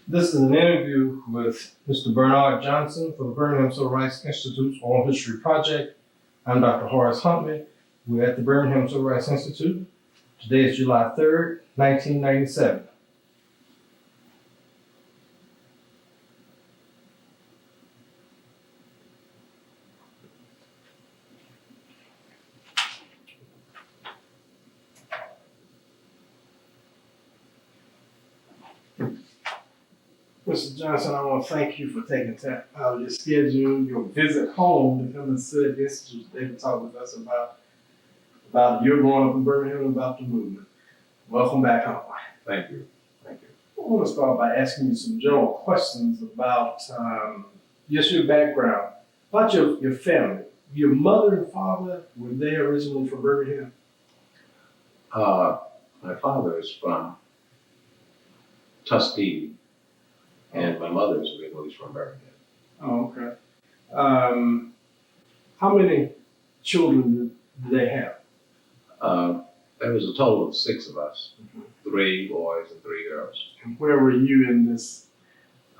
This is an interview with Mr. Bernard Johnson for the Birmingham Civil Rights Institute's Oral History Project. I'm Dr. Horace Huntley. We're at the Birmingham Civil Rights Institute. Today is July 3rd, 1997. Mr. Johnson, I want to thank you for taking time out of your schedule, your visit home to come and sit at the Institute today to talk with us about your growing up in Birmingham and about the movement. Welcome back home. Thank you. Thank you. I want to start by asking you some general questions about just your background, about your family. Your mother and father, were they originally from Birmingham? My father is from Tuskegee, and my mother is originally from Birmingham. Oh, okay. How many children did they have? There was a total of 6 of us, 3 boys and 3 girls. And where were you in this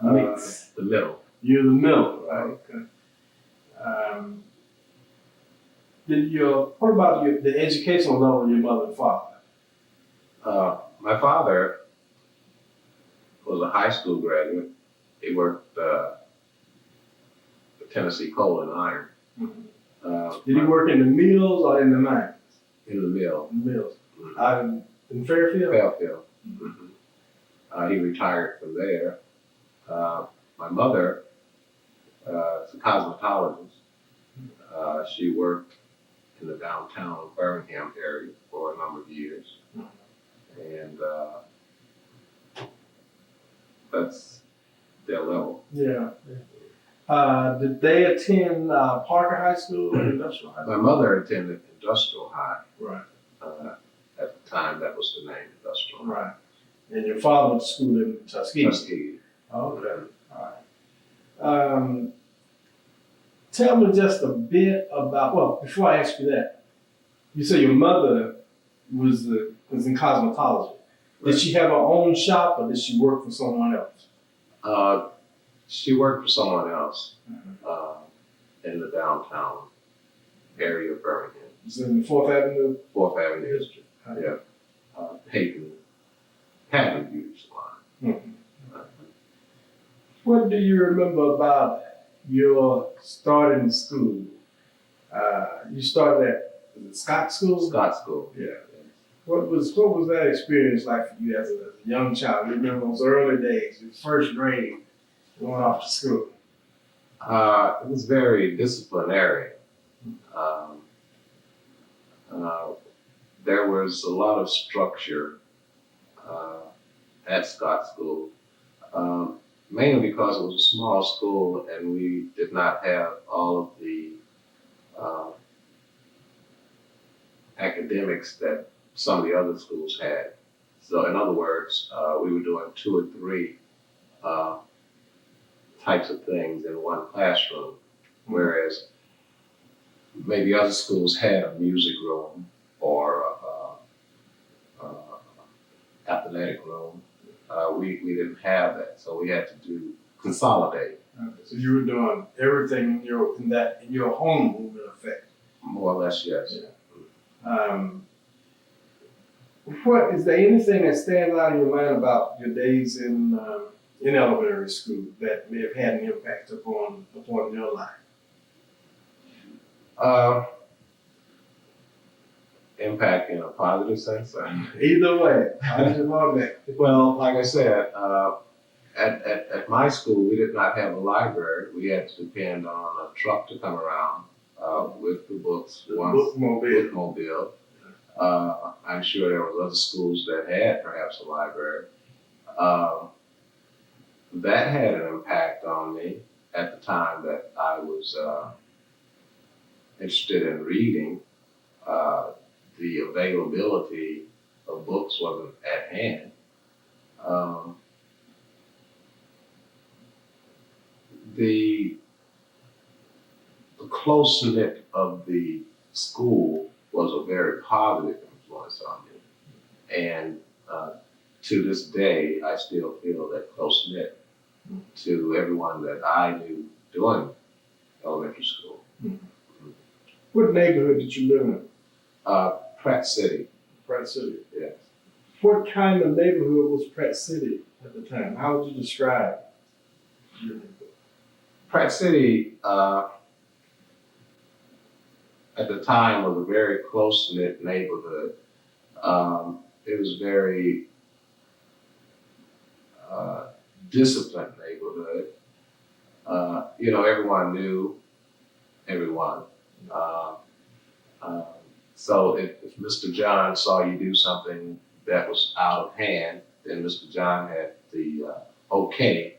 mix? The middle. You're the middle, right? Okay. What about the educational level of your mother and father? My father was a high school graduate. He worked for Tennessee Coal and Iron. Did he work in the mills or in the mines? In the mill. In the mills. Out in Fairfield? Fairfield. He retired from there. My mother is a cosmetologist. She worked in the downtown Birmingham area for a number of years. And that's their level. Yeah. Did they attend Parker High School or Industrial High School? My mother attended Industrial High. Right. At the time, that was the name, Industrial High. Right. And your father went to school in Tuskegee? Tuskegee. Okay. All right. Tell me just a bit about, well, before I ask you that, you say your mother was in cosmetology. Did she have her own shop or did she work for someone else? She worked for someone else in the downtown area of Birmingham. Was it in the 4th Avenue? 4th Avenue District. Yeah. Patent Beauty Salon. What do you remember about your starting school? You started at Scott School? Scott School. Yeah. What was that experience like for you as a young child? You remember those early days, your first grade, going off to school? It was very disciplinary. There was a lot of structure at Scott School, mainly because it was a small school and we did not have all of the academics that some of the other schools had. So in other words, we were doing 2 or 3 types of things in one classroom, whereas maybe other schools had a music room or athletic room. We didn't have that, so we had to consolidate. Okay. So you were doing everything in your home, in effect. More or less, yes. Yeah. What is there anything that stands out in your mind about your days in elementary school that may have had an impact upon your life? Impact in a positive sense? Either way, I just love that. Well, like I said, at my school, we did not have a library. We had to depend on a truck to come around with the books. Bookmobile. I'm sure there was other schools that had perhaps a library. That had an impact on me at the time that I was interested in reading. The availability of books wasn't at hand. The close-knit of the school was a very positive influence on me. And to this day, I still feel that close knit to everyone that I knew doing elementary school. What neighborhood did you live in? Pratt City, Pratt City. yes. What kind of neighborhood was Pratt City at the time? How would you describe your neighborhood? Pratt City, at the time, was a very close-knit neighborhood. It was very disciplined neighborhood. Everyone knew everyone. So if Mr. John saw you do something that was out of hand, then Mr. John had the okay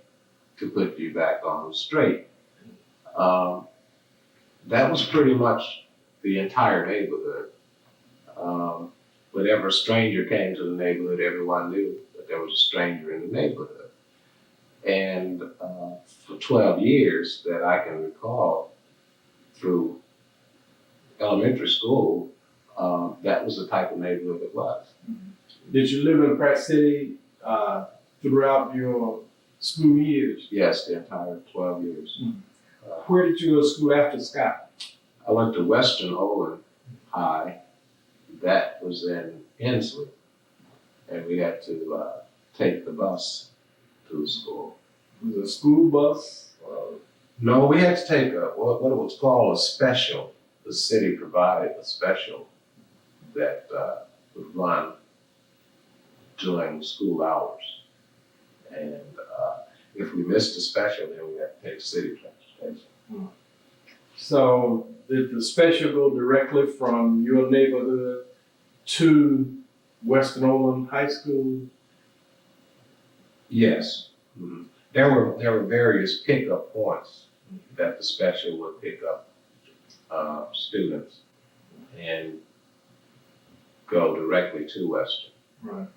to put you back on straight. That was pretty much the entire neighborhood. Whenever a stranger came to the neighborhood, everyone knew that there was a stranger in the neighborhood. And for 12 years that I can recall through elementary school, that was the type of neighborhood it was. Did you live in Pratt City throughout your school years? Yes, the entire 12 years. Where did you go to school after Scott? I went to Western Olin High. That was in Inslee. And we had to take the bus to the school. Was it a school bus? No, we had to take what it was called a special. The city provided a special that would run during school hours. And if we missed the special, then we had to take city transportation. So did the special go directly from your neighborhood to Western Olin High School? Yes. Mm-hmm. There were various pickup points that the special would pick up students and go directly to Western. Right.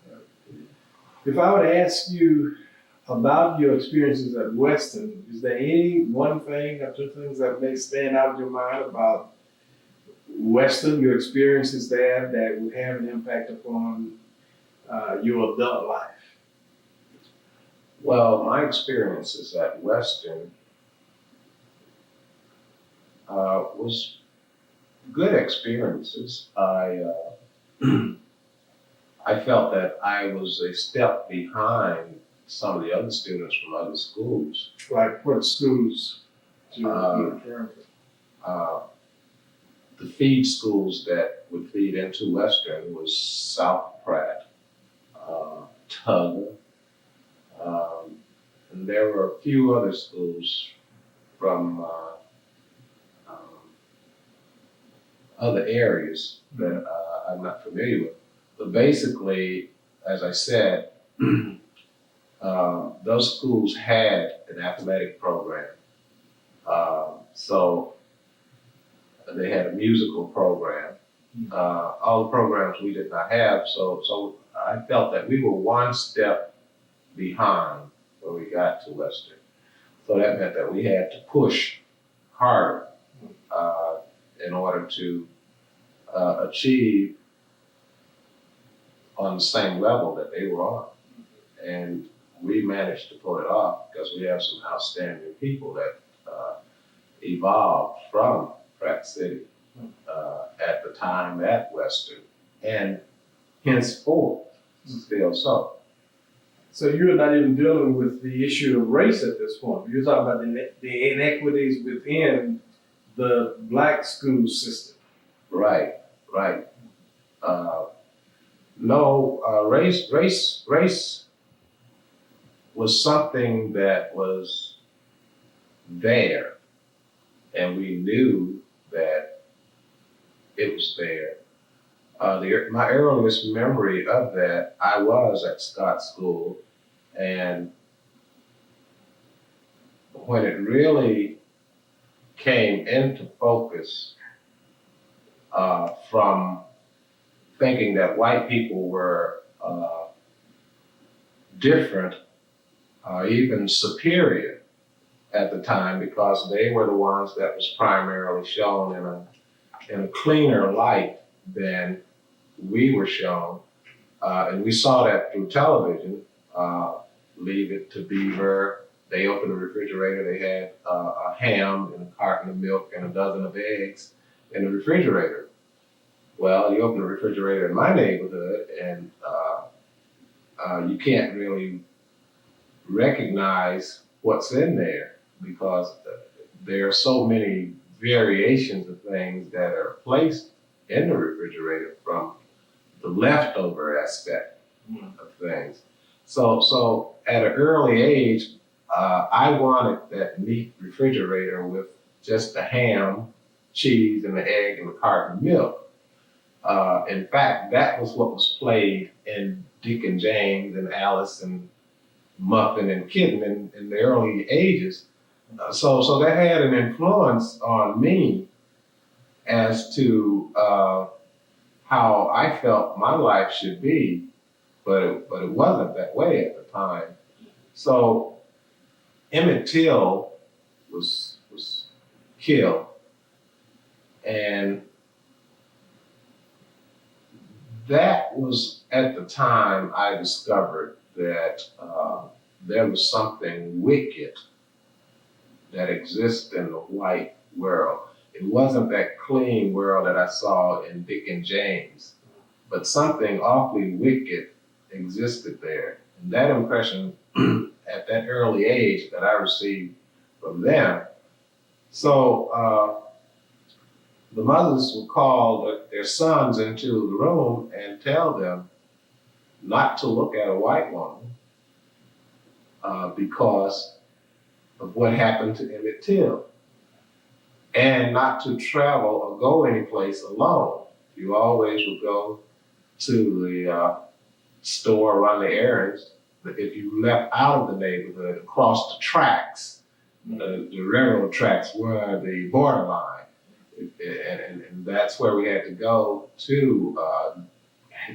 If I were to ask you about your experiences at Western, is there any one thing or two things that may stand out in your mind about Western, your experiences there that would have an impact upon your adult life? Well, my experiences at Western was good experiences. I felt that I was a step behind some of the other students from other schools. Like what schools do you refer to? The feed schools that would feed into Western was South Pratt, Tug, and there were a few other schools from other areas that I'm not familiar with. But basically, as I said, those schools had an athletic program. So they had a musical program. All the programs we did not have, so I felt that we were one step behind when we got to Western. So that meant that we had to push harder in order to achieve on the same level that they were on. And we managed to pull it off because we have some outstanding people that evolved from Pratt City at the time at Western, and henceforth still so. So you're not even dealing with the issue of race at this point. You're talking about the inequities within the black school system. Right. No, race was something that was there, and we knew that it was there. My earliest memory of that, I was at Scott School, and when it really came into focus from thinking that white people were different, even superior at the time, because they were the ones that was primarily shown in a cleaner light than we were shown. And we saw that through television. Leave It to Beaver. They opened the refrigerator. They had a ham and a carton of milk and a dozen of eggs in the refrigerator. Well, you open the refrigerator in my neighborhood, and you can't really recognize what's in there because there are so many variations of things that are placed in the refrigerator from the leftover aspect of things. So at an early age, I wanted that neat refrigerator with just the ham, cheese, and the egg and the carton of milk. In fact, that was what was played in Dick and James and Alice and Muffin and Kitten in the early ages. So that had an influence on me as to how I felt my life should be, but it wasn't that way at the time. So Emmett Till was killed, and that was at the time I discovered that there was something wicked that exists in the white world. It wasn't that clean world that I saw in Dick and James, but something awfully wicked existed there. And that impression at that early age that I received from them. So the mothers would call their sons into the room and tell them not to look at a white woman because of what happened to Emmett Till, and not to travel or go anyplace alone. You always would go to the store, run the errands, but if you left out of the neighborhood, across the tracks, the railroad tracks were the borderline, and that's where we had to go to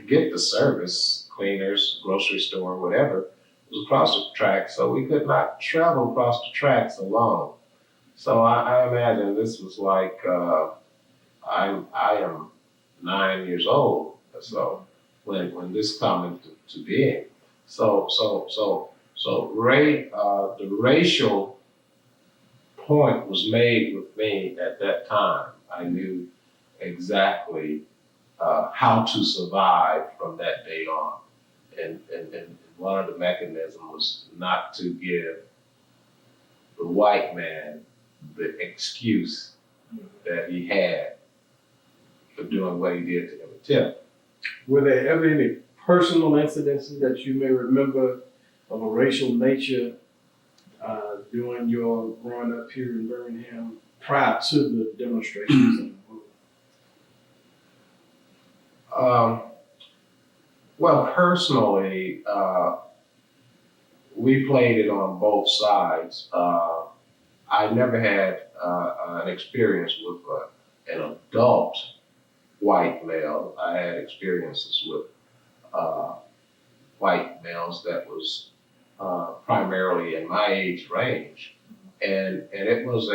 get the service, cleaners, grocery store, whatever. It was across the tracks, so we could not travel across the tracks alone. So I imagine this was like I am 9 years old, so when this come into being. So the racial point was made with me at that time. I knew exactly how to survive from that day on, and one of the mechanisms was not to give the white man the excuse that he had for doing what he did to Emmett Till. Were there ever any personal incidents that you may remember of a racial nature during your growing up here in Birmingham prior to the demonstrations? Well, personally, we played it on both sides. I never had an experience with an adult white male. I had experiences with white males that was primarily in my age range, and it was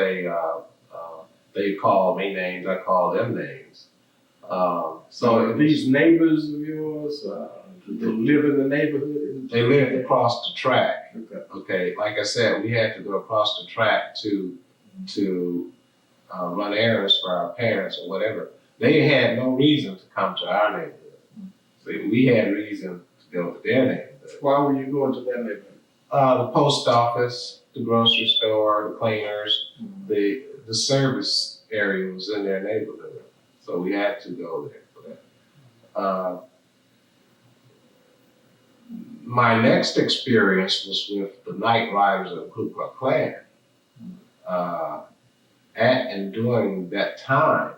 they called me names, I called them names. So these neighbors of yours, they live in the neighborhood? They lived across the track. Okay. Like I said, we had to go across the track to run errands for our parents or whatever. They had no reason to come to our neighborhood. So we had reason to go to their neighborhood. Why were you going to that neighborhood? The post office, the grocery store, the cleaners, the service area was in their neighborhood. So we had to go there for that. My next experience was with the Night Riders of the Ku Klux Klan. At and during that time,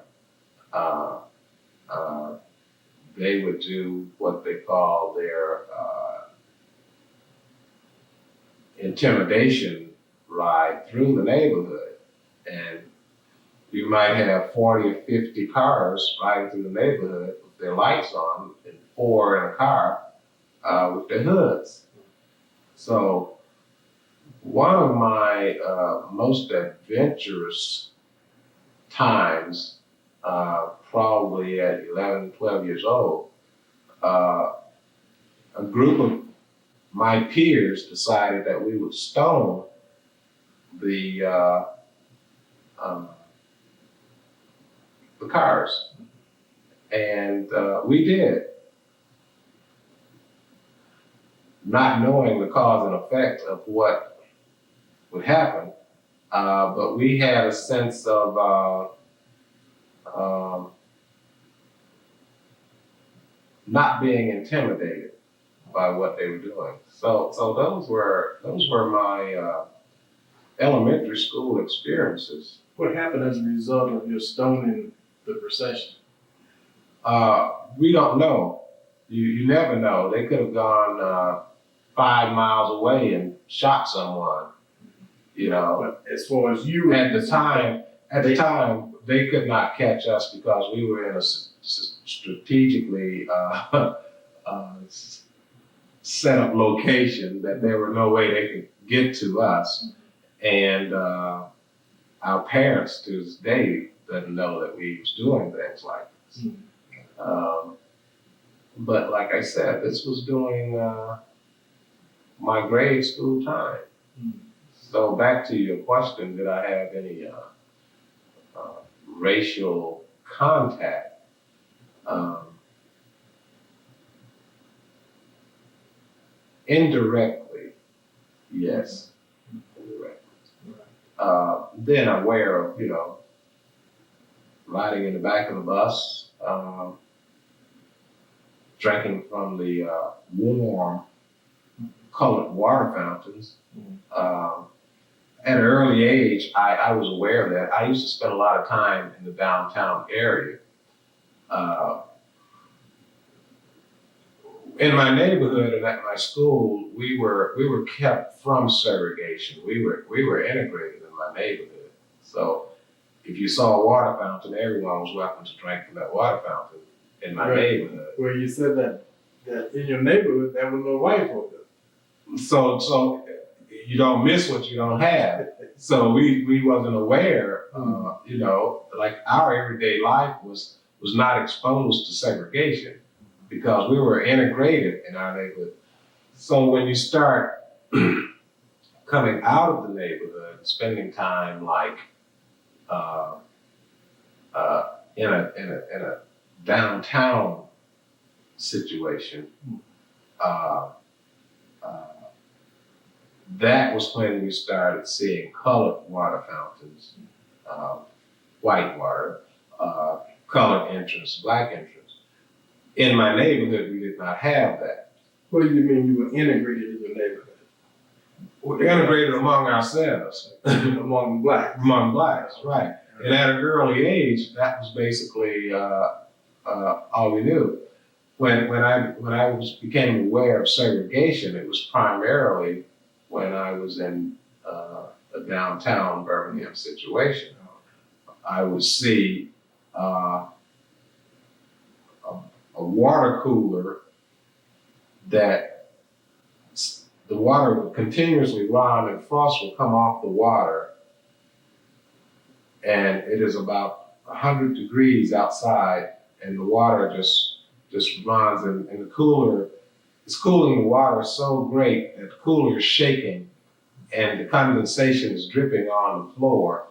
they would do what they call their intimidation ride through the neighborhood. And you might have 40 or 50 cars riding through the neighborhood with their lights on, and 4 in a car with their hoods. So one of my most adventurous times, probably at 11, 12 years old, a group of my peers decided that we would stone the cars, and we did, not knowing the cause and effect of what would happen, but we had a sense of not being intimidated by what they were doing. So those were my elementary school experiences. What happened as a result of your stoning the procession? We don't know. You never know. They could have gone 5 miles away and shot someone. You know. But as far as you at the time, they could not catch us because we were in a strategically set up location that there were no way they could get to us. And our parents to this day doesn't know that we was doing things like this. But like I said, this was during my grade school time. So back to your question, did I have any racial contact? Indirectly, yes. Indirectly. Then aware of, riding in the back of the bus, drinking from the warm colored water fountains. At an early age, I was aware of that. I used to spend a lot of time in the downtown area. In my neighborhood and at my school, we were kept from segregation. We were integrated in my neighborhood. So if you saw a water fountain, everyone was welcome to drink from that water fountain in my neighborhood. Well, you said that in your neighborhood there was no white folk. So you don't miss what you don't have. So we wasn't aware, like our everyday life was not exposed to segregation because we were integrated in our neighborhood. So when you start coming out of the neighborhood, spending time like in a downtown situation, that was when we started seeing colored water fountains, white water, colored entrance, black entrance. In my neighborhood, we did not have that. What do you mean you were integrated in your neighborhood? We're integrated among ourselves. Among blacks. Among blacks, right. And at an early age, that was basically all we knew. When I became aware of segregation, it was primarily when I was in a downtown Birmingham situation. I would see a water cooler that the water would continuously run and frost would come off the water, and it is about 100 degrees outside, and the water just runs, and the cooler is cooling the water so great that the cooler is shaking, and the condensation is dripping on the floor,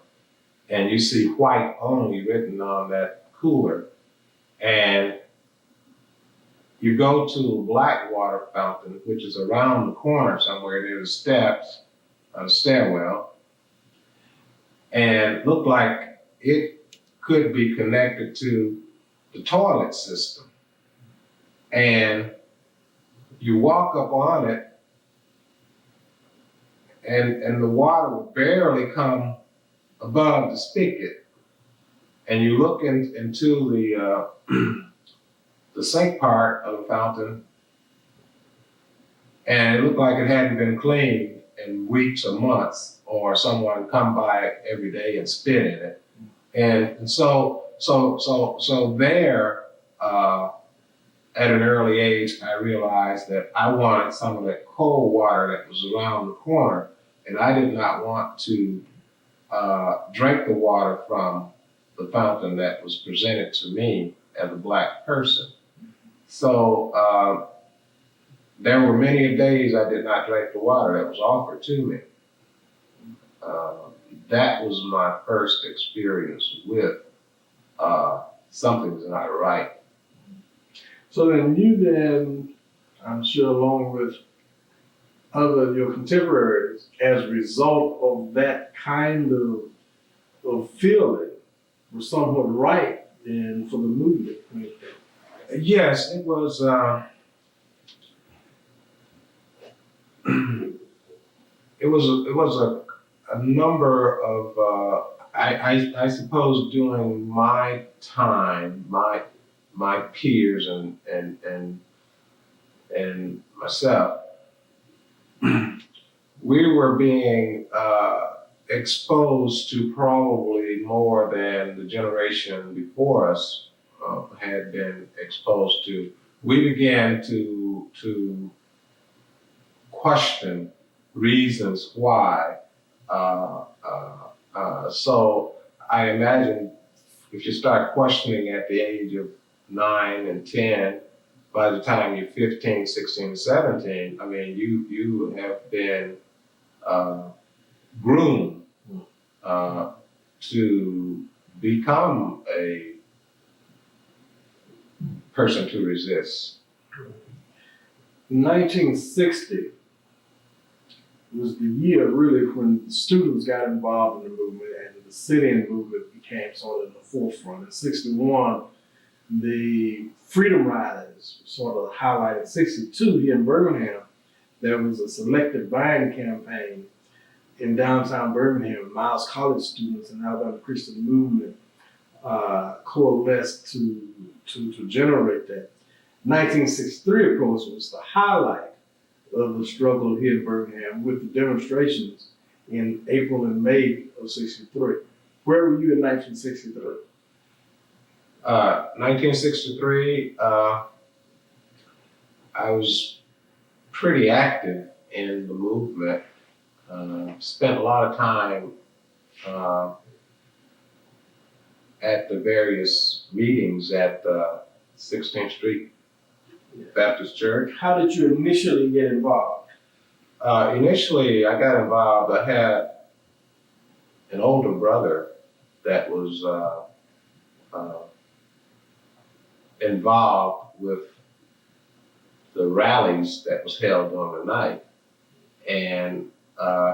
and you see white only written on that cooler, and you go to a black water fountain, which is around the corner somewhere near the steps, a stairwell, and it looked like it could be connected to the toilet system. And you walk up on it, and the water would barely come above the spigot. And you look into the sink part of the fountain, and it looked like it hadn't been cleaned in weeks or months, or someone come by it every day and spit in it. And so there, at an early age, I realized that I wanted some of that cold water that was around the corner, and I did not want to drink the water from the fountain that was presented to me as a black person. So there were many days I did not drink the water that was offered to me. That was my first experience with something's not right. So then I'm sure along with your contemporaries, as a result of that kind of feeling, were somewhat right then for the movement. Yes, it was. It was a number of. I suppose during my time, my peers and myself, we were being exposed to probably more than the generation before us had been exposed to. We began to question reasons why. So I imagine if you start questioning at the age of 9 and 10, by the time you're 15, 16, 17, I mean, you have been groomed to become a person to resist. 1960 was the year really when students got involved in the movement and the sit-in movement became sort of in the forefront. In 61, the Freedom Riders sort of highlighted. 62 here in Birmingham, there was a selective buying campaign in downtown Birmingham. Miles College students and Alabama Christian movement coalesced to generate that. 1963, of course, was the highlight of the struggle here in Birmingham with the demonstrations in April and May of 63. Where were you in 1963? 1963, I was pretty active in the movement. Spent a lot of time at the various meetings at 16th Street Baptist Church. How did you initially get involved? Initially, I got involved. I had an older brother that was involved with the rallies that was held during the night. And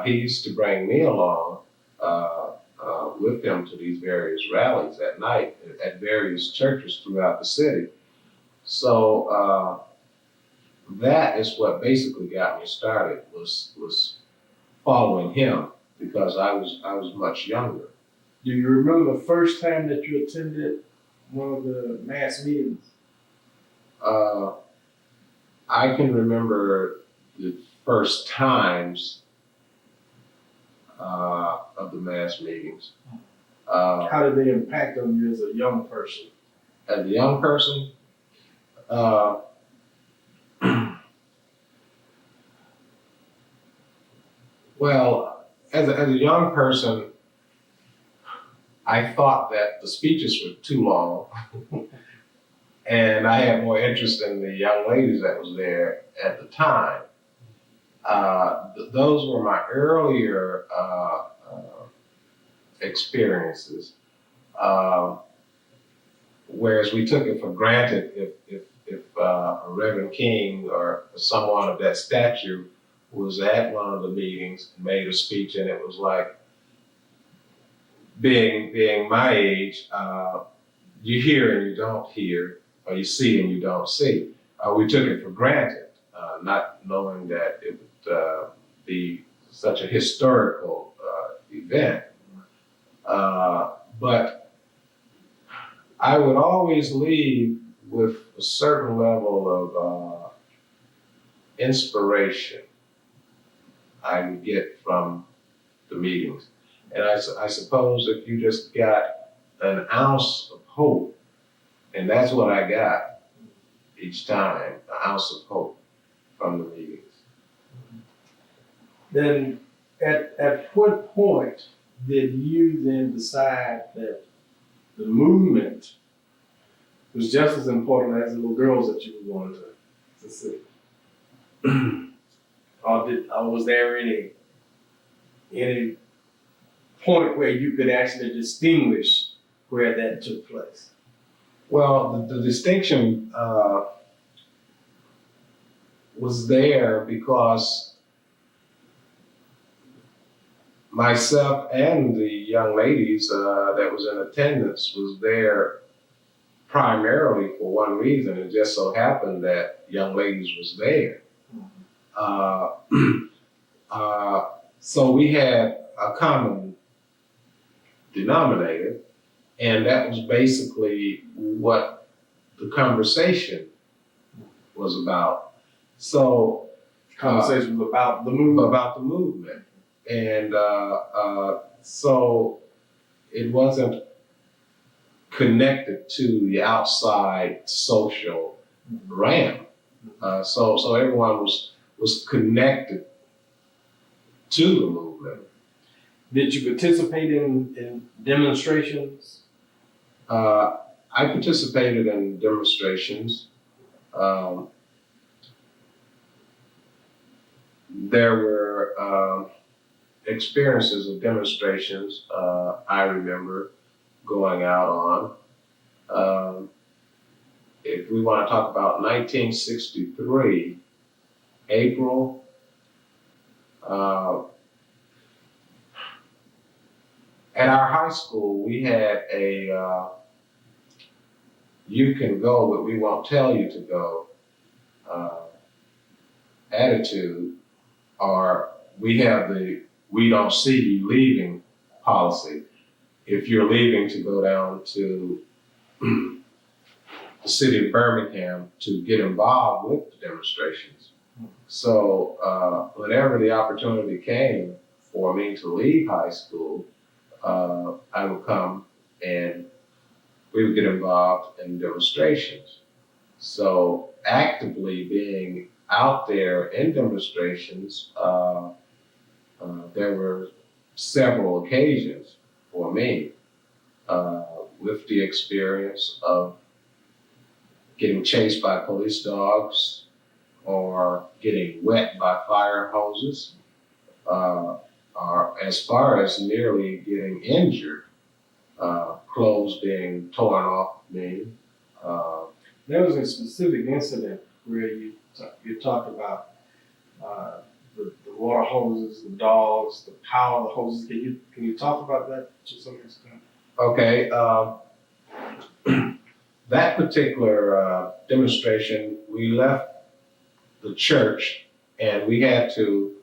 he used to bring me along with him to these various rallies at night at various churches throughout the city. So that is what basically got me started, was following him, because I was much younger. Do you remember the first time that you attended one of the mass meetings? I can remember the first times of the mass meetings. How did they impact on you as a young person? As a young person, well, as a young person, I thought that the speeches were too long, and I had more interest in the young ladies that was there at the time. Those were my earlier experiences. Whereas we took it for granted if a Reverend King or someone of that stature was at one of the meetings and made a speech, and it was like, being my age, you hear and you don't hear, or you see and you don't see. We took it for granted, not knowing that it would be such a historical event. But I would always leave with a certain level of inspiration I would get from the meetings. And I suppose if you just got an ounce of hope, and that's what I got each time, an ounce of hope from the meetings. Then at what point did you then decide that the movement was just as important as the little girls that you were going to see? or was there any point where you could actually distinguish where that took place? Well, the distinction was there because myself and the young ladies that was in attendance was there primarily for one reason. It just so happened that young ladies was there. Uh, so we had a common denominator, and that was basically what the conversation was about. So Conversation was about the movement. about the movement. And so it wasn't connected to the outside social realm. So everyone was connected to the movement. Did you participate in demonstrations? I participated in demonstrations. There were experiences of demonstrations I remember going out on. If we want to talk about 1963, April, at our high school, we had a you can go, but we won't tell you to go attitude, or we have the we don't see you leaving policy. If you're leaving to go down to the city of Birmingham to get involved with the demonstrations. So whenever the opportunity came for me to leave high school, I would come and we would get involved in demonstrations. So actively being out there in demonstrations, there were several occasions for me with the experience of getting chased by police dogs or getting wet by fire hoses, or as far as nearly getting injured, clothes being torn off me. There was a specific incident where you talked about the water hoses, the dogs, the power of the hoses. Can you talk about that to some extent? Okay, that particular demonstration, we left the church and we had to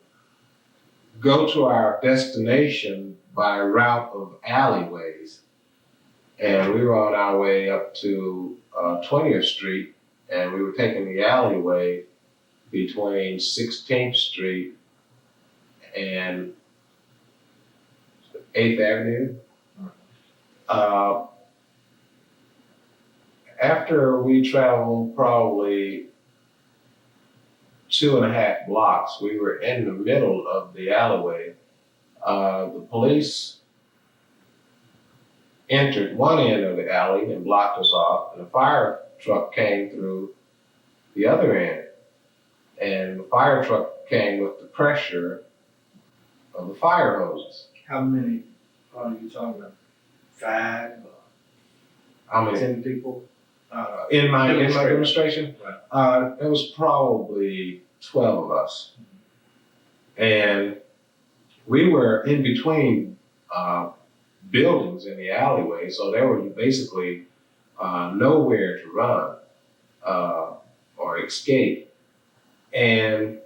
go to our destination by route of alleyways. And we were on our way up to 20th Street, and we were taking the alleyway between 16th Street and 8th Avenue. After we traveled probably 2.5 blocks, we were in the middle of the alleyway. The police entered one end of the alley and blocked us off, and a fire truck came through the other end. And the fire truck came with the pressure of the fire hoses. How many are you talking about? 5? How many? 10 people? In my demonstration? Right. It was probably 12 of us. And we were in between buildings in the alleyway, so there was basically nowhere to run or escape. And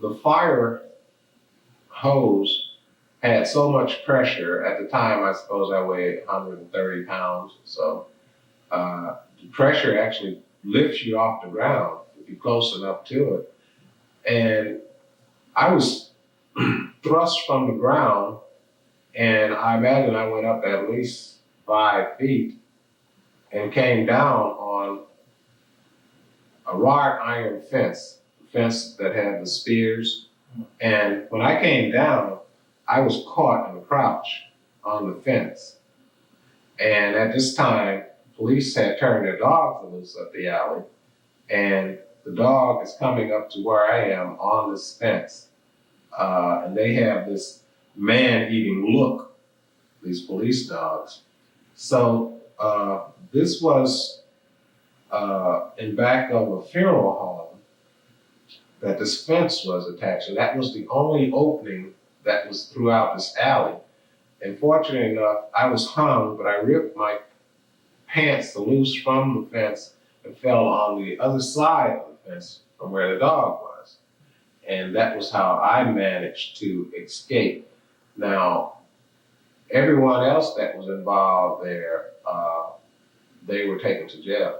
the fire hose had so much pressure. At the time, I suppose I weighed 130 pounds. So the pressure actually lifts you off the ground if you're close enough to it. And I was thrust from the ground, and I imagine I went up at least 5 feet and came down on a wrought iron fence, the fence that had the spears. And when I came down, I was caught in a crouch on the fence. And at this time, police had turned their dogs loose up the alley, and the dog is coming up to where I am on this fence. And they have this man-eating look, these police dogs. So this was in back of a funeral home that this fence was attached to. That was the only opening that was throughout this alley. And fortunately enough, I was hung, but I ripped my pants loose from the fence and fell on the other side of the fence from where the dog was. And that was how I managed to escape. Now, everyone else that was involved there, they were taken to jail.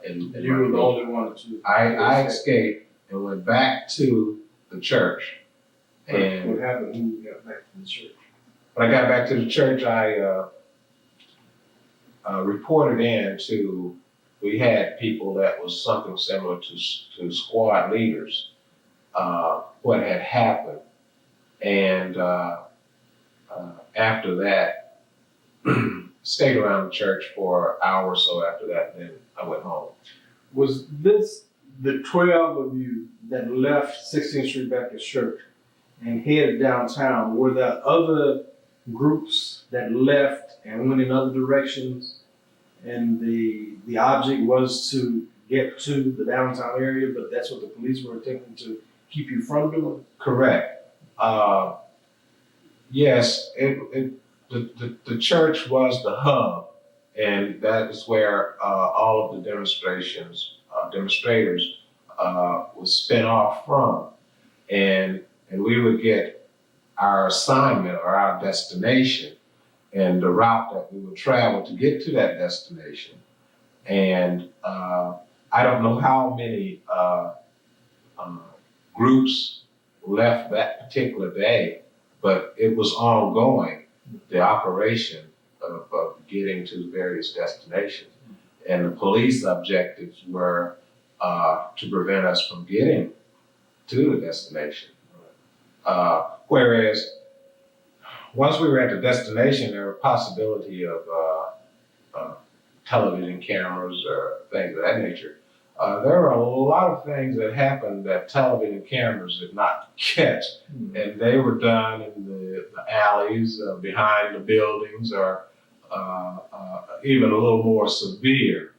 You were the only one to. I escaped and went back to the church. And what happened when you got back to the church? when I got back to the church, I reported in to, we had people that was something similar to squad leaders, what had happened. And after that, stayed around the church for an hour or so after that, and then I went home. Was this the 12 of you that left 16th Street Baptist Church and headed downtown? Were there other groups that left and went in other directions, and the object was to get to the downtown area, but that's what the police were attempting to keep you from doing? Correct. Yes, the church was the hub, and that is where all of the demonstrators was spin off from, and we would get our assignment or our destination and the route that we would travel to get to that destination. And I don't know how many groups left that particular day, but it was ongoing, the operation of getting to the various destinations. And the police objectives were to prevent us from getting to the destination. Whereas once we were at the destination, there were possibility of television cameras or things of that nature. There were a lot of things that happened that television cameras did not catch, and they were done in the alleys behind the buildings, or even a little more severe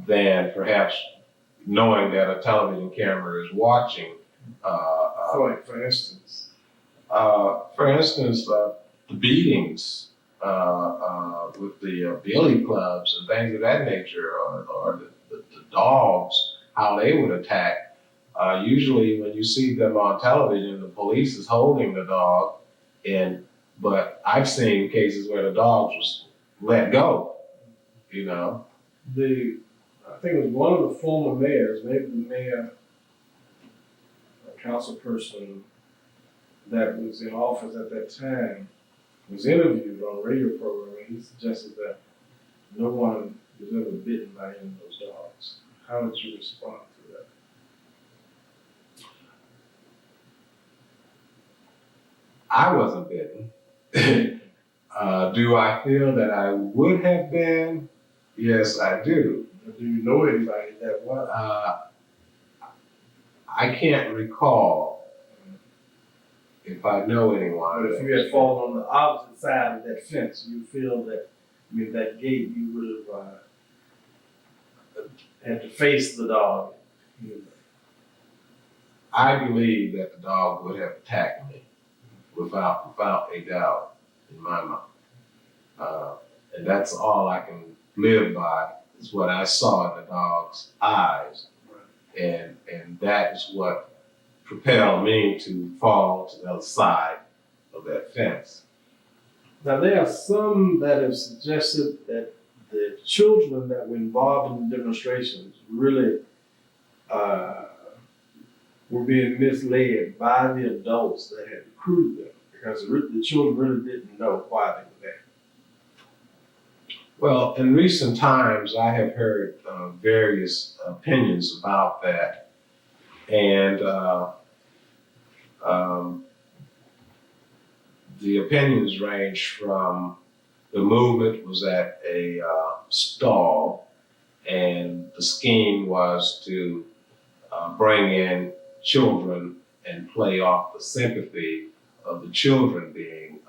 than perhaps knowing that a television camera is watching. For instance, the beatings with the billy clubs and things of that nature, or the dogs, how they would attack. Usually when you see them on television, the police is holding the dog, but I've seen cases where the dogs was let go, you know. I think it was one of the former mayors, maybe the mayor, a council person that was in office at that time, was interviewed on a radio program, and he suggested that no one was ever bitten by any of those dogs. How did you respond to that? I wasn't bitten. Do I feel that I would have been? Yes, I do. Do you know anybody that was? I can't recall if I know anyone. But if you had fallen on the opposite side of that fence, you feel that, that gate, you would have had to face the dog. I believe that the dog would have attacked me without a doubt in my mind. And that's all I can live by, is what I saw in the dog's eyes. And that is what propelled me to fall to the other side of that fence. Now, there are some that have suggested that the children that were involved in the demonstrations really were being misled by the adults that had recruited them, because the children really didn't know why they were there. Well, in recent times, I have heard various opinions about that. And the opinions range from the movement was at a stall, and the scheme was to bring in children and play off the sympathy of the children being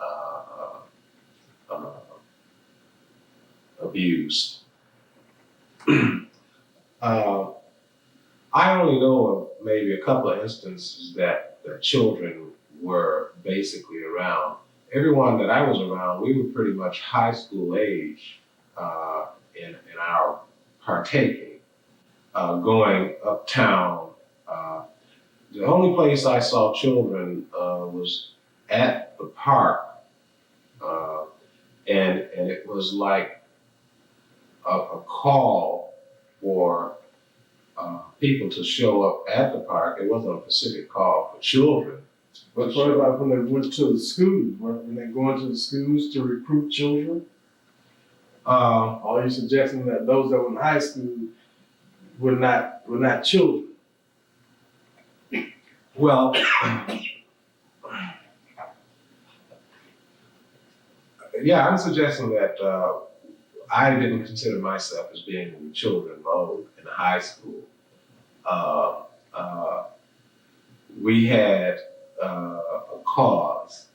abused. I only know of maybe a couple of instances that children were basically around. Everyone that I was around, we were pretty much high school age in our partaking, going uptown. The only place I saw children was at the park, and it was like a call for people to show up at the park. It wasn't a specific call for children. But what about when they went to the schools? When they go into the schools to recruit children? Are you suggesting that those that were in high school were not children? Well, yeah, I'm suggesting that I didn't consider myself as being in children mode in high school. We had a cause,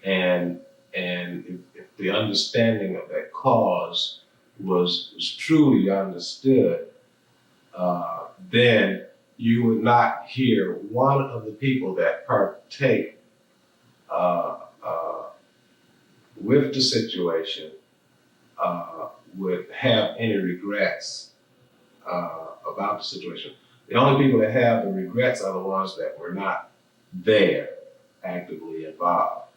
and if the understanding of that cause was truly understood, then you would not hear one of the people that partake with the situation would have any regrets about the situation. The only people that have the regrets are the ones that were not there, actively involved.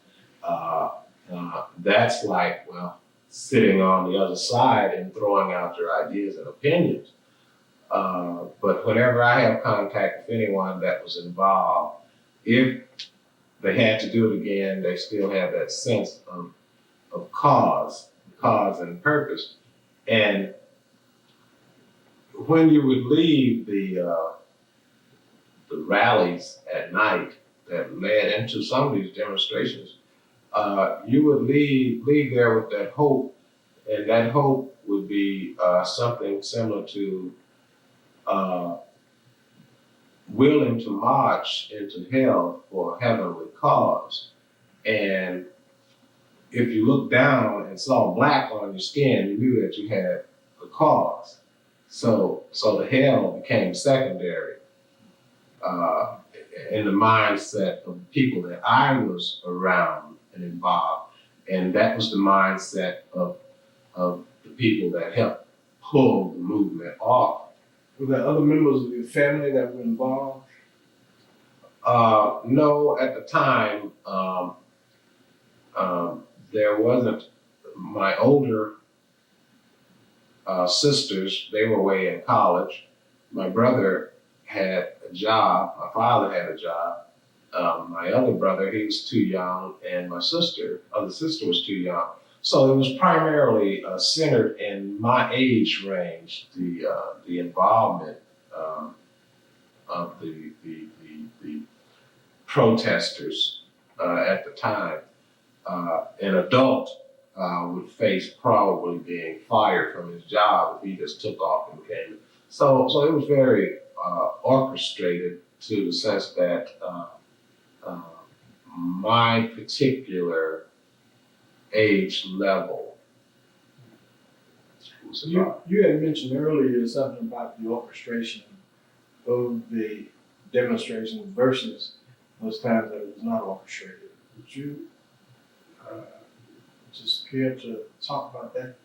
That's like, well, sitting on the other side and throwing out your ideas and opinions. But whenever I have contact with anyone that was involved, if they had to do it again, they still have that sense of cause and purpose. And when you would leave the rallies at night that led into some of these demonstrations, you would leave there with that hope, and that hope would be something similar to willing to march into hell for a heavenly cause. And if you looked down and saw black on your skin, you knew that you had a cause. So the hell became secondary in the mindset of the people that I was around and involved. And that was the mindset of the people that helped pull the movement off. Were there other members of your family that were involved? No, at the time, there wasn't. My older sisters, they were away in college. My brother had a job. My father had a job. My other brother, he was too young, and my other sister was too young. So it was primarily centered in my age range, the involvement of the protesters at the time. An adult would face probably being fired from his job if he just took off and came. So it was very orchestrated to the sense that my particular age level was about. You had mentioned earlier something about the orchestration of the demonstrations versus those times that it was not orchestrated. Would you just care to talk about that?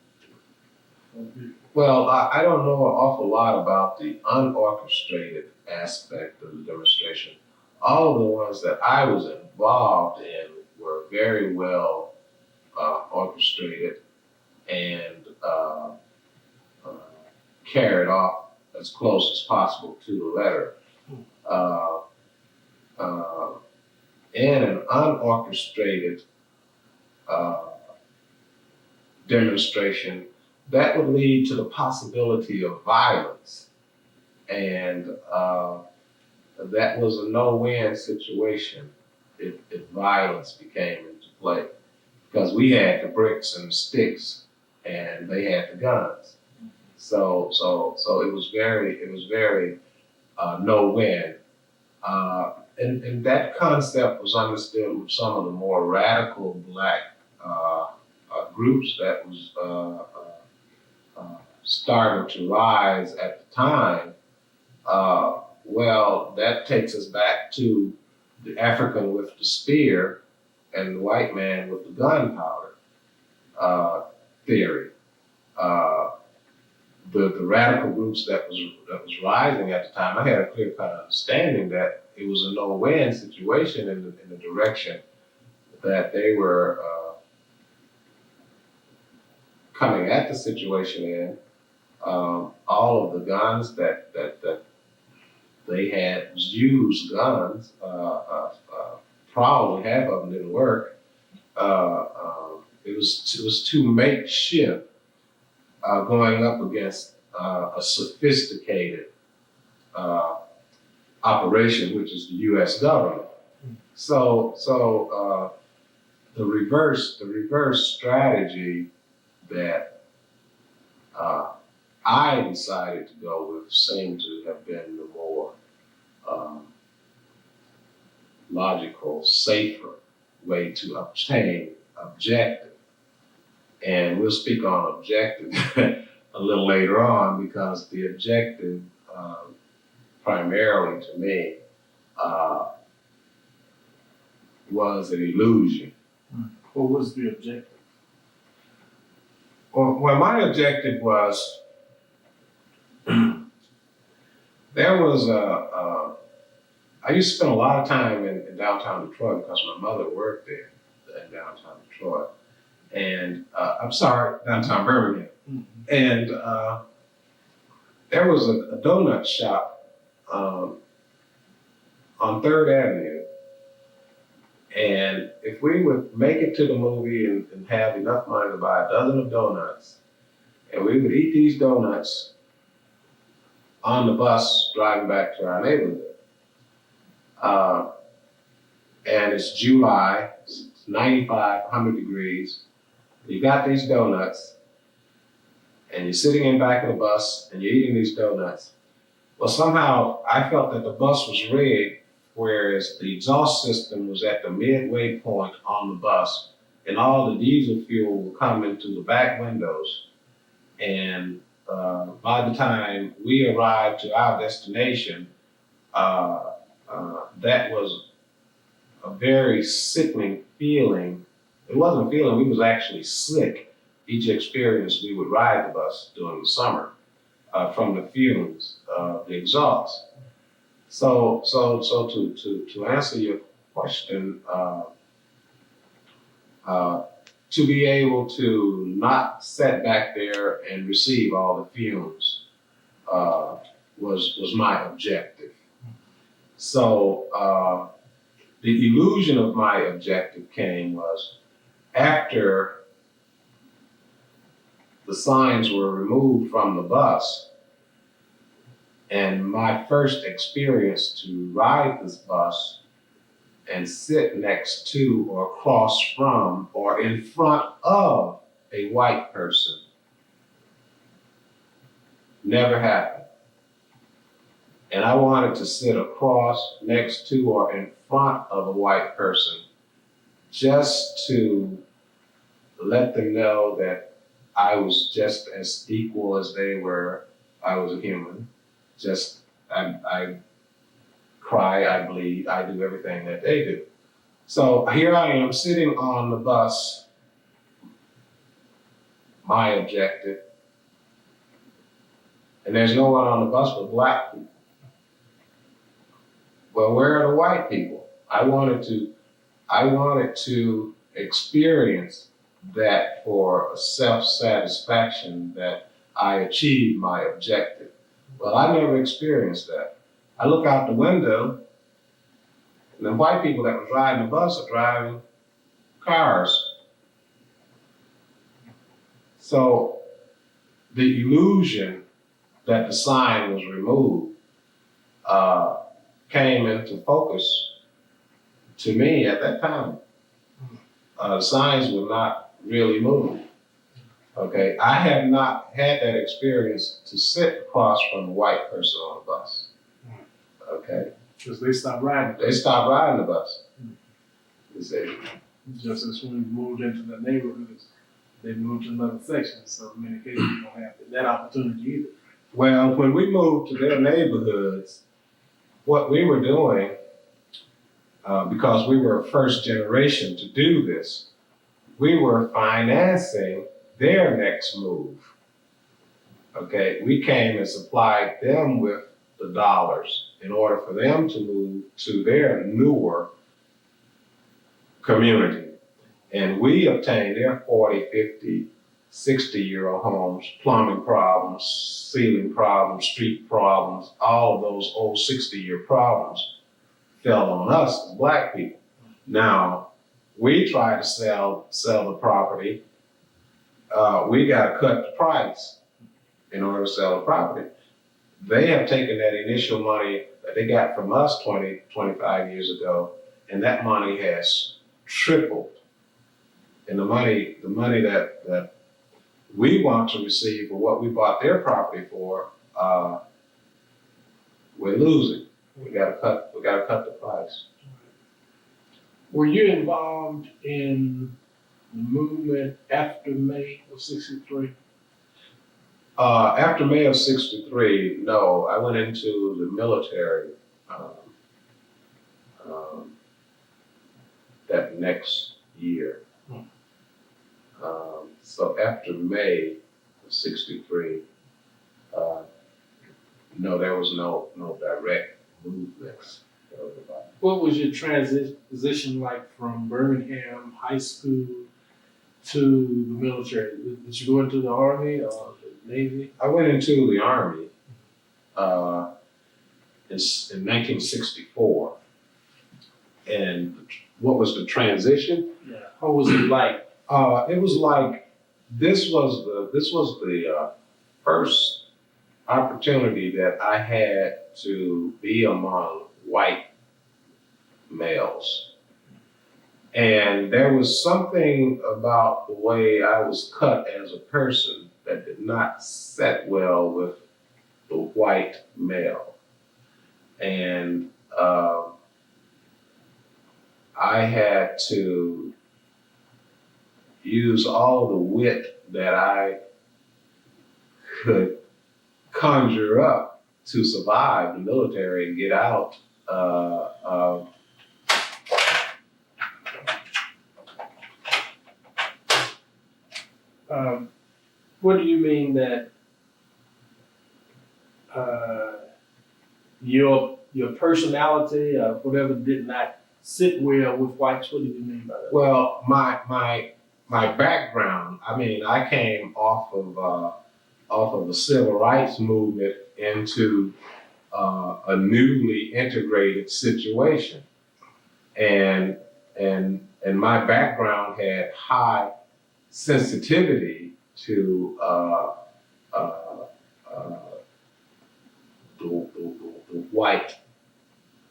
Well, I don't know an awful lot about the unorchestrated aspect of the demonstration. All of the ones that I was involved in were very well orchestrated and carried off as close as possible to the letter. In an unorchestrated demonstration, that would lead to the possibility of violence. And that was a no-win situation if violence became into play, because we had the bricks and the sticks and they had the guns. So it was very no-win. And that concept was understood with some of the more radical Black groups that was starting to rise at the time. Well, that takes us back to the African with the spear and the white man with the gunpowder theory. The radical groups that was rising at the time, I had a clear cut understanding that it was a no-win situation in the direction that they were coming at the situation in. All of the guns that they had was used guns. Probably half of them didn't work. It was too makeshift going up against a sophisticated operation, which is the U.S. government. So the reverse strategy that I decided to go with seemed to have been the more logical, safer way to obtain objective. And we'll speak on objective a little later on, because the objective, primarily to me, was an illusion. What was the objective? Well, my objective was, there was I used to spend a lot of time in downtown Detroit because my mother worked there in downtown Detroit. And downtown Birmingham. Mm-hmm. And there was a donut shop on 3rd Avenue. And if we would make it to the movie and have enough money to buy a dozen of donuts, and we would eat these donuts on the bus driving back to our neighborhood. And it's July, it's 95, 100 degrees. You got these donuts, and you're sitting in back of the bus, and you're eating these donuts. Well, somehow I felt that the bus was rigged, whereas the exhaust system was at the midway point on the bus, and all the diesel fuel would come into the back windows. And by the time we arrived to our destination, that was a very sickening feeling. It wasn't a feeling, we was actually sick each experience we would ride the bus during the summer from the fumes of the exhaust. So to answer your question, to be able to not sit back there and receive all the fumes was my objective. So the illusion of my objective was after the signs were removed from the bus, and my first experience to ride this bus and sit next to or across from or in front of a white person never happened. And I wanted to sit across, next to, or in front of a white person just to let them know that I was just as equal as they were. I was a human. Just, I cry, I bleed, I do everything that they do. So here I am sitting on the bus, my objective, and there's no one on the bus but Black people. Well, where are the white people? I wanted to experience that for a self-satisfaction that I achieved my objective. Well, I never experienced that. I look out the window, and the white people that was riding the bus are driving cars. So the illusion that the sign was removed came into focus to me at that time. The signs would not really move. Okay, I have not had that experience to sit across from a white person on a bus. Okay, Because they stopped riding. they stopped riding the bus. You see, Just as when we moved into the neighborhoods, they moved to another section, so in many cases you don't have that opportunity either. well, when we moved to their neighborhoods, what we were doing, because we were first generation to do this, we were financing their next move. Okay, we came and supplied them with the dollars in order for them to move to their newer community. And we obtained their 40, 50, 60-year-old homes, plumbing problems, ceiling problems, street problems, all of those old 60-year problems fell on us as Black people. Now, we try to sell the property. We got to cut the price in order to sell the property. They have taken that initial money that they got from us 20, 25 years ago, and that money has tripled. And the money that we want to receive for what we bought their property for, we're losing. We gotta cut the price. Were you involved in the movement after May of '63? After May of '63, no, I went into the military that next year. So after May of '63, no, there was no direct movements. What was your transition like from Birmingham High School to the military? Did you go into the Army or the Navy? I went into the Army in 1964. And what was the transition? Yeah. What was it like? It was like this was the first opportunity that I had to be among white males. And there was something about the way I was cut as a person that did not set well with the white male. And I had to use all the wit that I could conjure up to survive the military and get out. What do you mean that your personality or whatever did not sit well with whites? What do you mean by that? Well, my background. I mean, I came off of the civil rights movement into a newly integrated situation, and my background had high sensitivity to the white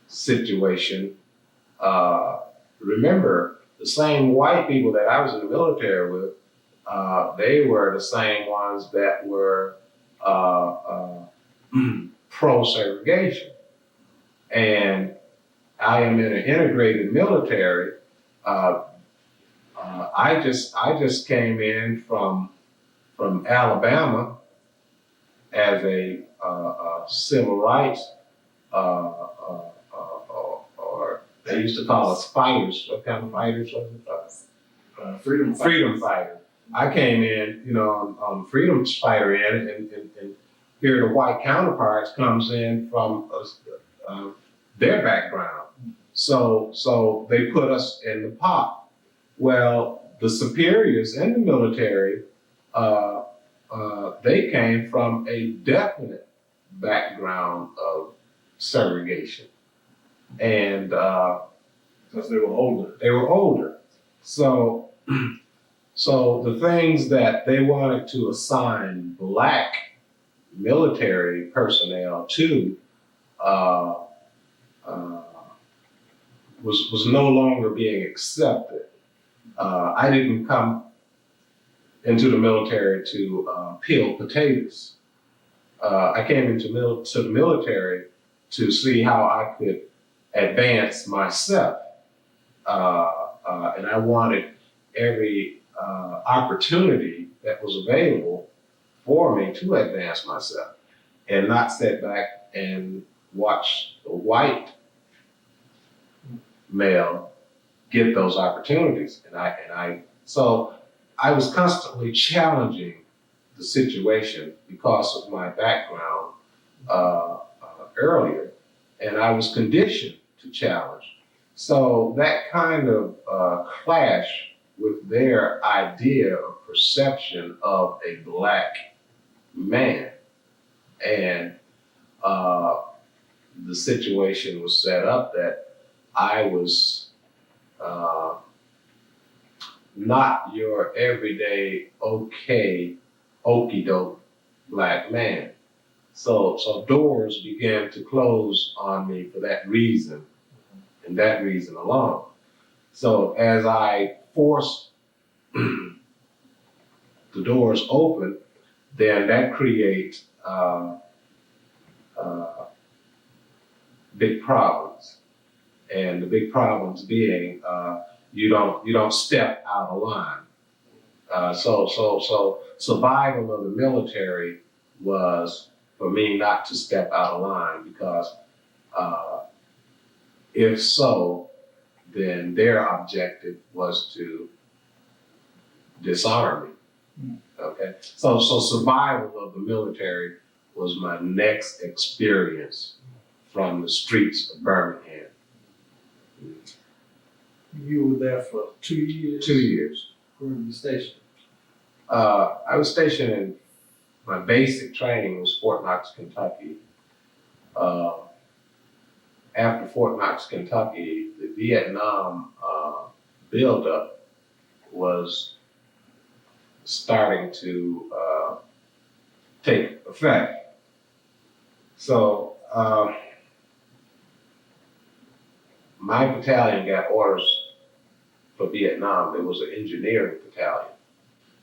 situation. Remember, the same white people that I was in the military with, they were the same ones that were pro-segregation. And I am in an integrated military. I just came in from Alabama as a civil rights, or they used to call us fighters. What kind of fighters was it? Freedom fighter. I came in, on freedom fighter end, and here the white counterparts comes in from their background. So they put us in the pot. Well, the superiors in the military, they came from a definite background of segregation. And because they were older. They were older. So the things that they wanted to assign black military personnel to was no longer being accepted. I didn't come into the military to peel potatoes. I came into to the military to see how I could advance myself. And I wanted every opportunity that was available for me to advance myself and not sit back and watch the white male get those opportunities. So I was constantly challenging the situation because of my background earlier, and I was conditioned to challenge. So that kind of clash with their idea or perception of a black man, and the situation was set up that I was not your everyday okay, okey doke black man. So doors began to close on me for that reason, and that reason alone. So as I forced the doors open, then that creates big problems, and the big problems being you don't step out of line. So survival of the military was for me not to step out of line, because if so, then their objective was to disarm me. Okay, so survival of the military was my next experience from the streets of Birmingham. You were there for 2 years? 2 years. Where were you stationed? I was stationed in, my basic training was Fort Knox, Kentucky. After Fort Knox, Kentucky, the Vietnam buildup was starting to take effect. So my battalion got orders for Vietnam. It was an engineering battalion.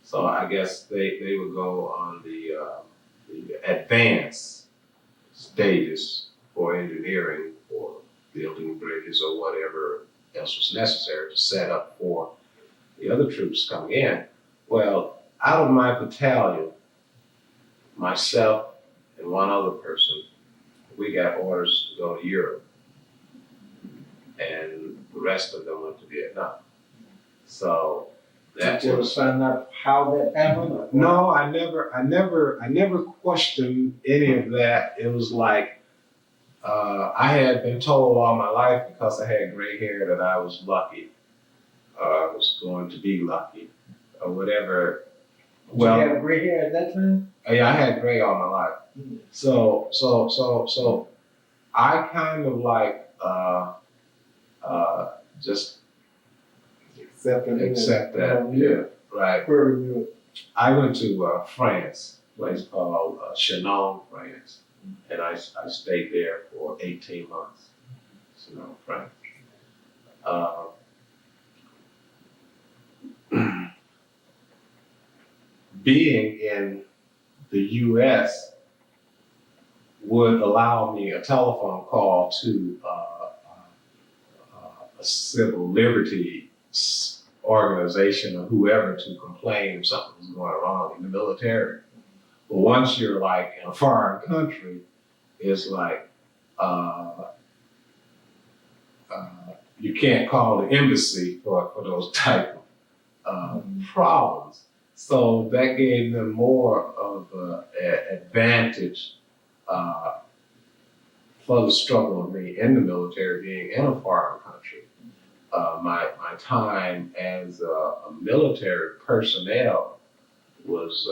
So I guess they would go on the advanced stages for engineering, for building bridges or whatever else was necessary to set up for the other troops coming in. Well, out of my battalion, myself and one other person, we got orders to go to Europe, and the rest of them went to Vietnam. So that Did you ever was. find out how that happened? No, I never questioned any of that. It was like I had been told all my life, because I had gray hair, that I was lucky. I was going to be lucky, or whatever. Well, Did you have gray hair at that time? yeah, I had gray all my life. So I kind of like just accept that. Yeah, right. Where were you? I went to France, a place called Chinon, France, and I stayed there for 18 months. Chinon, France. Being in the U.S. would allow me a telephone call to a civil liberty organization or whoever to complain if something was going wrong in the military. But once you're like in a foreign country, it's like you can't call the embassy for those type of problems. So that gave them more of an advantage for the struggle of me in the military, being in a foreign country. My time as a military personnel was,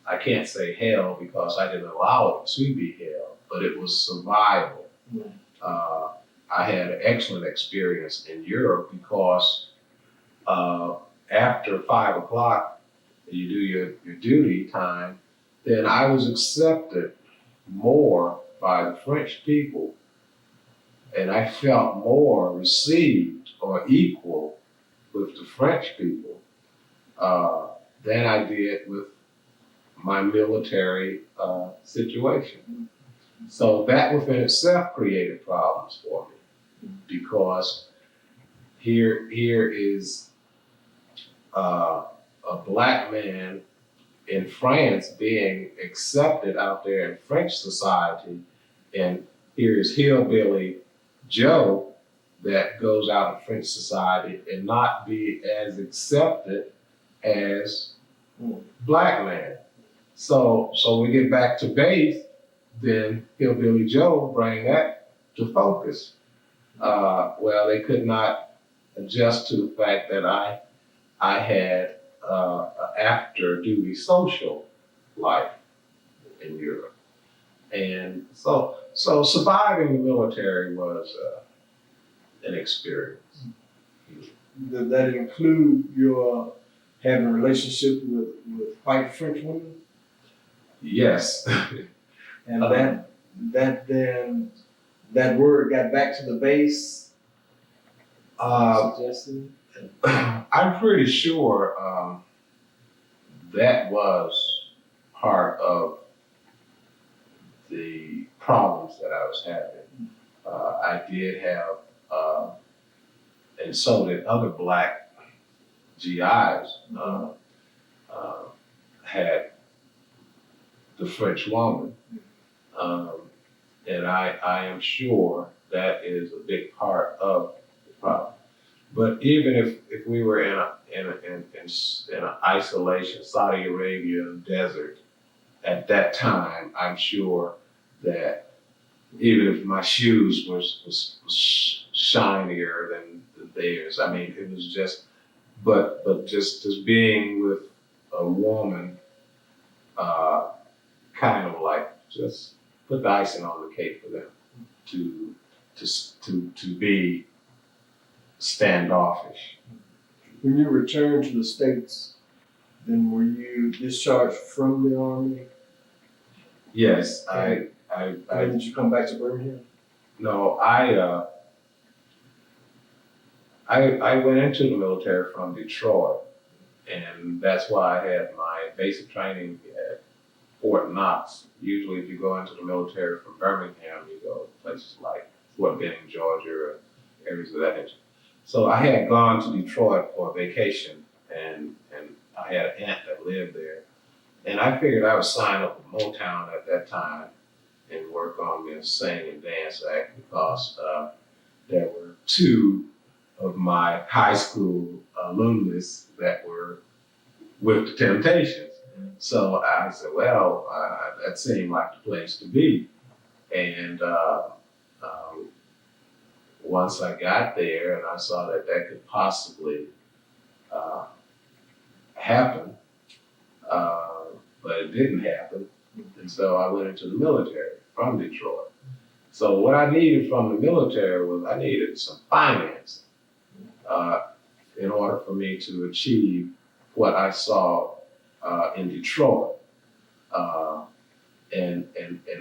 I can't say hell because I didn't allow it to be hell, but it was survival. I had an excellent experience in Europe because after 5 o'clock, you do your duty time, then I was accepted more by the French people, and I felt more received or equal with the French people than I did with my military situation. So that within itself created problems for me, because here is a black man in France being accepted out there in French society, and here is hillbilly Joe that goes out in French society and not be as accepted as black man. So we get back to base, then hillbilly Joe bring that to focus. Well, they could not adjust to the fact that I had after duty social life in Europe. And so surviving the military was an experience. Did that include your having a relationship with white French women? Yes. And that word got back to the base? Suggesting? I'm pretty sure that was part of the problems that I was having. I did have, and so did other black GIs, had the French woman. And I am sure that is a big part of the problem. But even if we were in an isolation, Saudi Arabia desert at that time, I'm sure that even if my shoes was shinier than theirs, I mean, it was just, but just being with a woman, kind of like just put the icing on the cake for them to be standoffish. When you returned to the States, then were you discharged from the Army? Yes, And then did you come back to Birmingham? No, I went into the military from Detroit, and that's why I had my basic training at Fort Knox. Usually if you go into the military from Birmingham, you go to places like Fort Benning, Georgia, or areas of that nature. So I had gone to Detroit for a vacation, and I had an aunt that lived there. And I figured I would sign up with Motown at that time and work on the Sing and Dance Act, because there were two of my high school alumnus that were with the Temptations. So I said, well, that seemed like the place to be. And once I got there and I saw that could possibly happen, but it didn't happen. And so I went into the military from Detroit. So what I needed from the military was I needed some financing in order for me to achieve what I saw in Detroit. And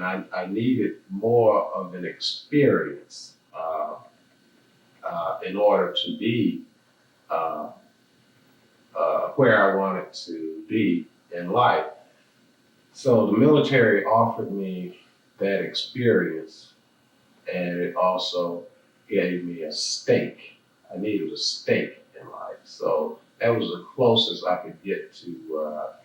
I needed more of an experience in order to be where I wanted to be in life. So the military offered me that experience, and it also gave me a stake. I needed a stake in life. So that was the closest I could get to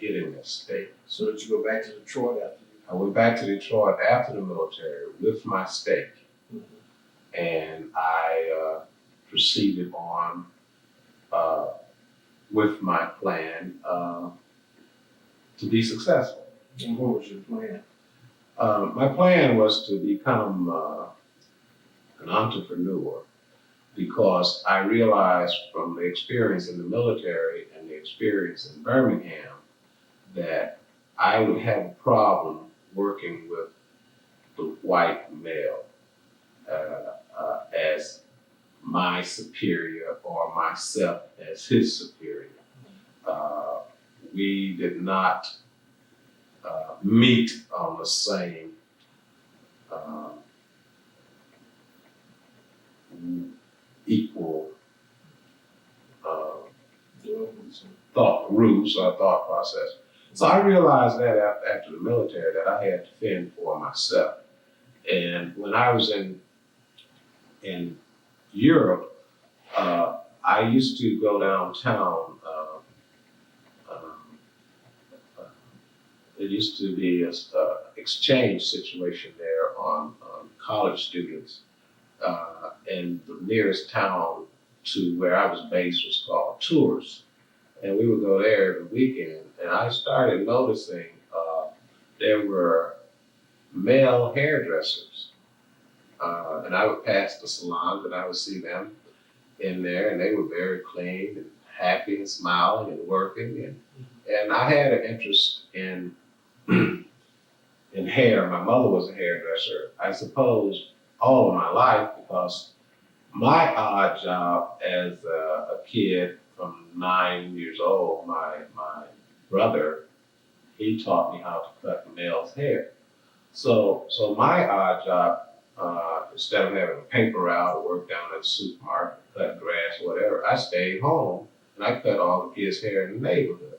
getting a stake. So did you go back to Detroit after you? I went back to Detroit after the military with my stake, and I proceeded on with my plan to be successful. And what was your plan? My plan was to become an entrepreneur, because I realized from the experience in the military and the experience in Birmingham that I would have a problem working with the white male as my superior or myself as his superior. We did not meet on the same equal thought roots or thought process. So I realized that after the military that I had to fend for myself. And when I was in Europe, I used to go downtown. There used to be a exchange situation there on college students, and the nearest town to where I was based was called Tours, and we would go there every weekend. And I started noticing there were male hairdressers, and I would pass the salons and I would see them in there, and they were very clean and happy and smiling and working, and I had an interest in in hair. My mother was a hairdresser, I suppose, all of my life, because my odd job as a kid from 9 years old, my brother, he taught me how to cut male's hair. So my odd job, instead of having a paper route or work down at the supermarket, cut grass or whatever, I stayed home and I cut all the kids' hair in the neighborhood.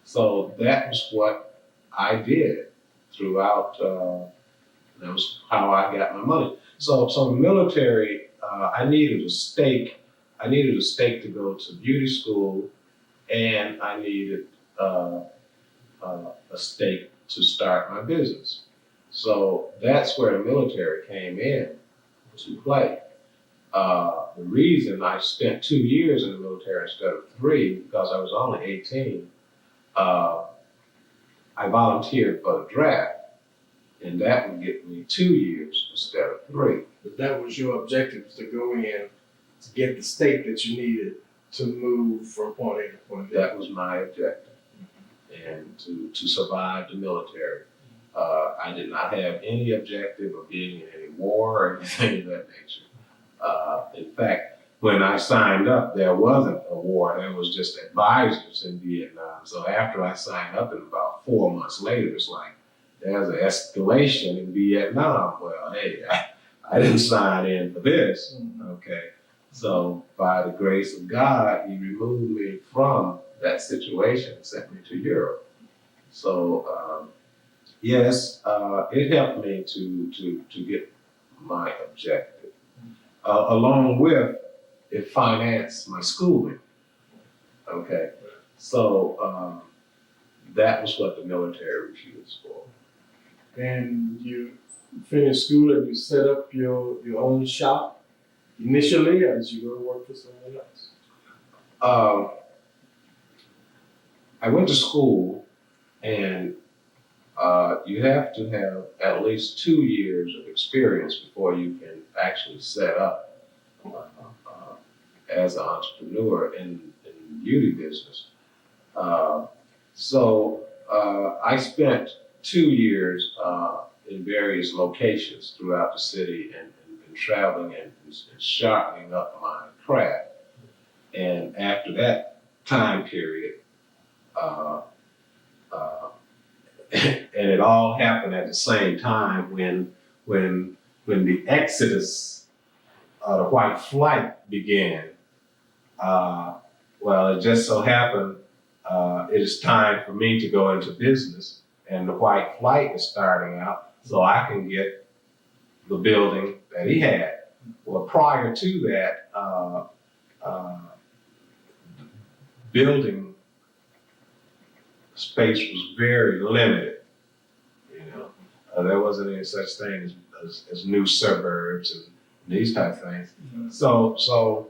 So that was what I did throughout. That was how I got my money. So the military, I needed a stake. I needed a stake to go to beauty school, and I needed a stake to start my business. So that's where the military came in to play. The reason I spent 2 years in the military instead of 3, because I was only 18, I volunteered for the draft, and that would get me 2 years instead of 3. But that was your objective, to go in to get the stake that you needed to move from point A to point B. That was my objective, and to survive the military. I did not have any objective of being in any war or anything of that nature. In fact, when I signed up, there wasn't a war. There was just advisors in Vietnam. So after I signed up, and about 4 months later, it's like, there's an escalation in Vietnam. Well, hey, I didn't sign in for this, okay? So by the grace of God, he removed me from that situation and sent me to Europe. So yes, it helped me to get my objective. Along with, it financed my schooling, okay? So that was what the military was used for. And you finished school and you set up your own shop initially, or did you go to work for someone else? I went to school, and you have to have at least 2 years of experience before you can actually set up as an entrepreneur in the beauty business. So I spent 2 years in various locations throughout the city and traveling and sharpening up my craft. And after that time period, and it all happened at the same time when the exodus of the white flight began. Well, it just so happened it is time for me to go into business, and the white flight is starting out, so I can get the building that he had. Well, prior to that, building space was very limited. You know, there wasn't any such thing as new suburbs and these type of things. Mm-hmm. So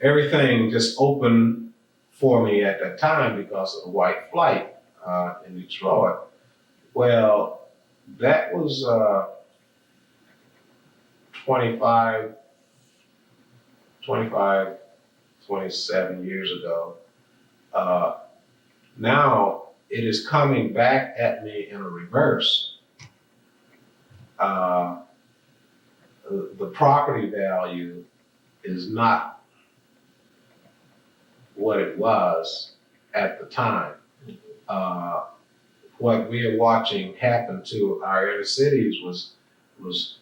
everything just opened for me at that time because of the white flight in Detroit. Well, that was 27 years ago. Now it is coming back at me in a reverse. The property value is not what it was at the time. What we are watching happen to our inner cities was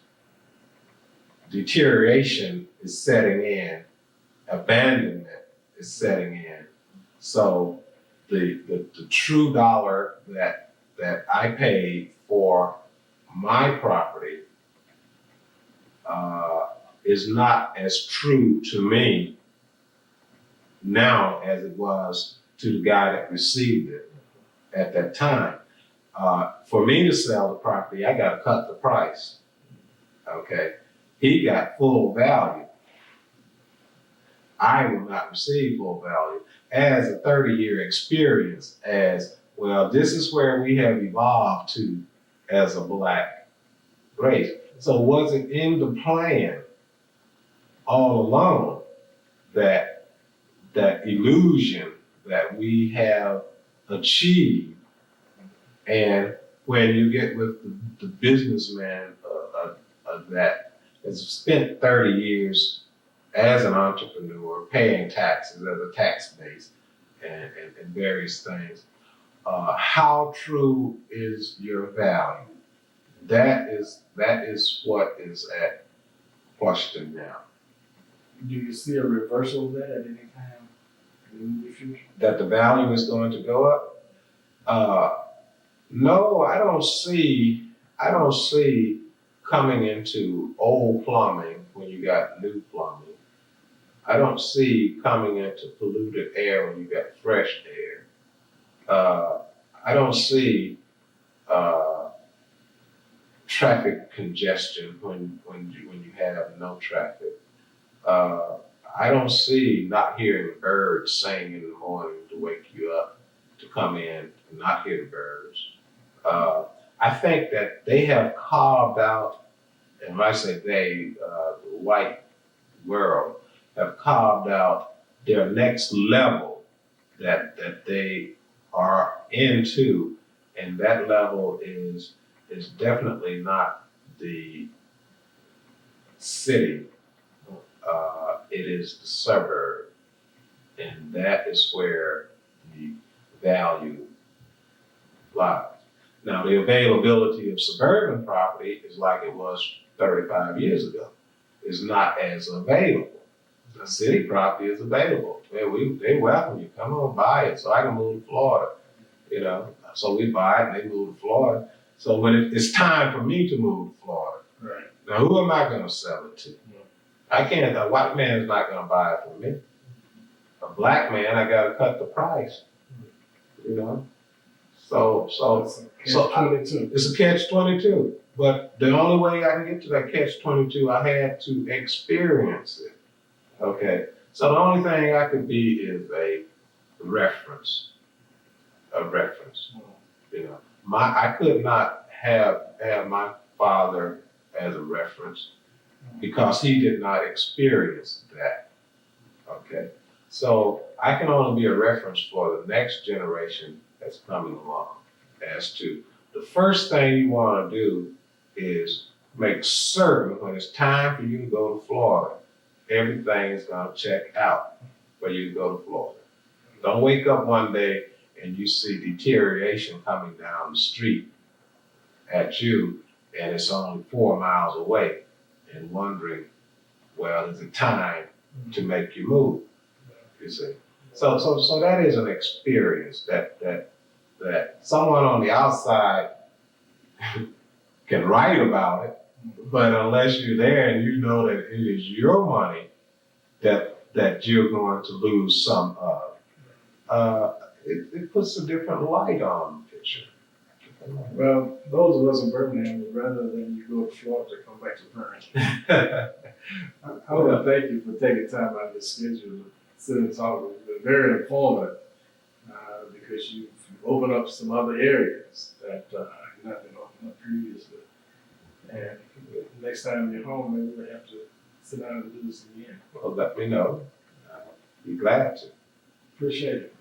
deterioration is setting in, abandonment is setting in. So the true dollar that I paid for my property is not as true to me now as it was to the guy that received it at that time. For me to sell the property, I got to cut the price. Okay, he got full value. I will not receive full value. As a 30-year experience, as well, this is where we have evolved to as a Black race. So was it in the plan all along that illusion that we have achieved? And when you get with the businessman that has spent 30 years as an entrepreneur, paying taxes as a tax base and various things, how true is your value? That is what is at question now. Do you see a reversal of that at any time in the future? That the value is going to go up? No, I don't see coming into old plumbing when you got new plumbing. I don't see coming into polluted air when you got fresh air. I don't see traffic congestion when you have no traffic. I don't see not hearing birds sing in the morning to wake you up to come in and not hear the birds. I think that they have carved out, and when I say they, the white world, have carved out their next level that they are into, and that level is definitely not the city. It is the suburb, and that is where the value lies. Now, the availability of suburban property is like it was 35 years ago. It's not as available. The city property is available. They welcome you. Come on, buy it so I can move to Florida. You know, so we buy it and they move to Florida. So when it's time for me to move to Florida, Right. now who am I going to sell it to? I can't. A white man is not going to buy it from me. A Black man, I got to cut the price. You know, so Catch-22. it's a catch-22. But the only way I can get to that catch-22, I had to experience it. Okay, so the only thing I could be is a reference. You know, I could not have my father as a reference because he did not experience that. Okay, so I can only be a reference for the next generation that's coming along. As to the first thing you want to do is make certain when it's time for you to go to Florida, everything is going to check out for you to go to Florida. Don't wake up one day and you see deterioration coming down the street at you and it's only 4 miles away and wondering, well, is it time to make you move? You see. So that is an experience that someone on the outside can write about it, but unless you're there and you know that it is your money that you're going to lose some of, it puts a different light on the picture. Well, those of us in Birmingham would rather than you go to Florida to come back to Birmingham. I want to thank you for taking time out of your schedule to sit and talk with me. It's been very informative because you've opened up some other areas that have not been opened up previously. And next time you're home, maybe we'll have to sit down and do this again. Well, let me know. I'll be glad to. Appreciate it.